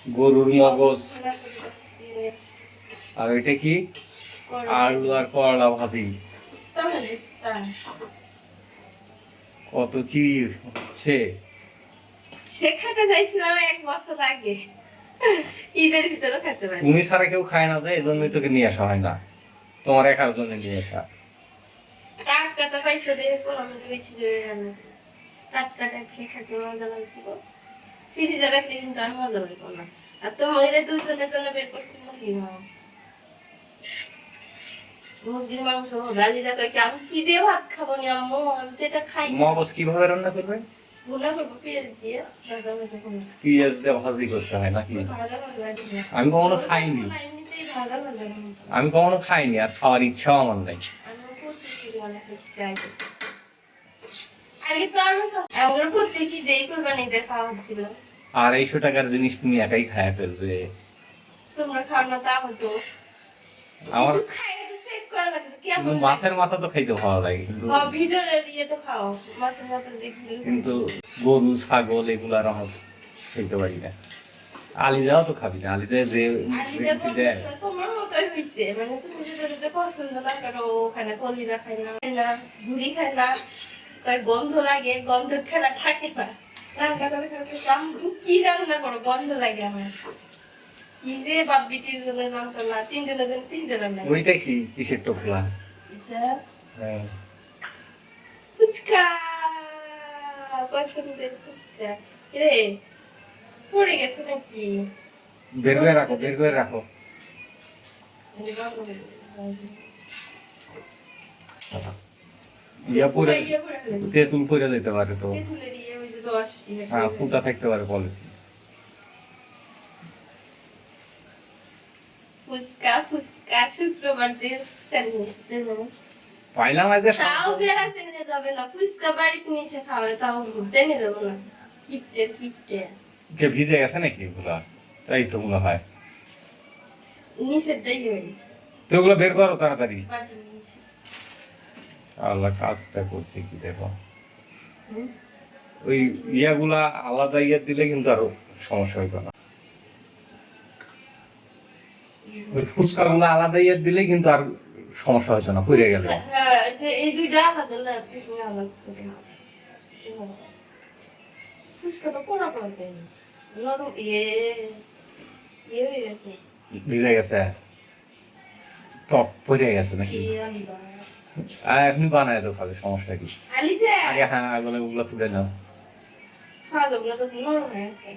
গরুর মগজ। আর এটা কি? আলু আর করলা ভাজি। কত কি হচ্ছে। সে খেতে চাইছিলাম 1 বছর আগে, ঈদের ভিতরে খেতে পারি। তুমি ছাড়া কেউ খায় না, এই জন্যই তোকে নিয়ে আসা হয় না, তোমার একার জন্য নিয়ে আসা। টাটকা তো পাইছো দিয়ে কোনো বেশি করে রান্না, টাটকা টাটকা খেতে মজা লাগছিল। ফ্রিজে রাখলে কিন্তু আর মজা লাগবে না। আর তোমার এরা দুজনের জন্য বের করছি মুরগির মাংস। মুরগির মাংস গালি দেখো কি আমি কি দিয়ে ভাত খাবো নি আম্মু, আমি তো এটা খাই না। মগজ কিভাবে রান্না করবে? ভুনা করবো পেঁয়াজ দিয়ে, ভাজা ভাজা করবো। পেঁয়াজ দিয়ে ভাজি করতে হয় নাকি? ভাজা ভাজা করবো। আমি কখনো খাইনি। এমনিতেই ভাজা ভাজা করবো। আমি কখনো খাইনি, আর খাওয়ার ইচ্ছাও আমার নাই। আমি প্রচুর পরিমাণে খাইছি আগে। আগে তো আরো খাচ্ছি। আমার প্রত্যেক ঈদেই কোরবানিতে খাওয়া হচ্ছিল। 250 টাকার জিনিস তুমি একাই খায় ফেলবে। তোমরা খাও না তা হতো। আমার একটু খাইয়ে তো চেক করা লাগবে। কেমন লাগে? মাছের মাথা তো খাইতে ভালো লাগে, কিন্তু ভিতরের ইয়ে তো খাও। মাছের মাথা দেখলে। কিন্তু গরু ছাগল এগুলো আর আমার খাইতে পারি না। আলিদাও তো খাবি না, আলিদা যে আলিদা দেয়। তোমার মতোই হইছে। মানে তুমি যেটা পছন্দ না করো, ওখানে কলিরা খাই না, ঘুড়ি খাই না, তাই গন্ধ লাগে, গন্ধ খেলা থাকে না। রান্না করে খেতে কি রান্না করো, গন্ধ লাগে আমার। কি যে বাপ বিটির জন্য নাম করলা, 3 জনের জন্য 3 রান্না। ওইটা কি কিসের টোপলা? এটা হ্যাঁ। ফুচকা, পছন্দের ফুচকা। রে পড়ে গেছে নাকি? বের করে রাখো, বের করে রাখো। ইয়া পরে তেঁতুল পরে যেতে পারে তো। হ্যাঁ, ফুটা থাকতে পারে পলিথিন। ফুচকা ফুচকা শুক্রবার দিয়ে ফুচকা নিয়ে যাবো। পাইলাম আজ যে তাও বেড়াতে নিয়ে যাবে না, ফুচকা বাড়িতে নিচে খাওয়াবে, তাও ঘুরতে নিয়ে যাবো না। কিপটে কিপটে কে ভিজে গেছে নাকি এগুলা? তাই তো মনে হয়। নিচেরটাই হয়ে গেছে। তো ওগুলো বের করো তাড়াতাড়ি। মাটির নিচে। আল্লাহ কাজটা করছে কি দেখো। ওই ইয়াগুলা আলাদা ইয়ে দিলে কিন্তু আরো সমস্যা হইতো না। ওই ফুচকা গুলো আলাদা ইয়ে দিলে কিন্তু আর সমস্যা হইতো না, পুড়ে গেলে। হ্যাঁ, এই দুইটা আলাদা লাগবে, আলাদা করে। ফুচকা তো পোড়া পোড়া দেয় না। নরম ইয়ে হয়ে গেছে। ভিজে গেছে, টক পড়ে গেছে নাকি? আর এখনই বানায় তো খাবে, সমস্যা কি? আলিজা আগে হ্যাঁ, ওগুলো তুলে নাও। খাওয়া দাওয়া তো নরম হয়ে গেছে।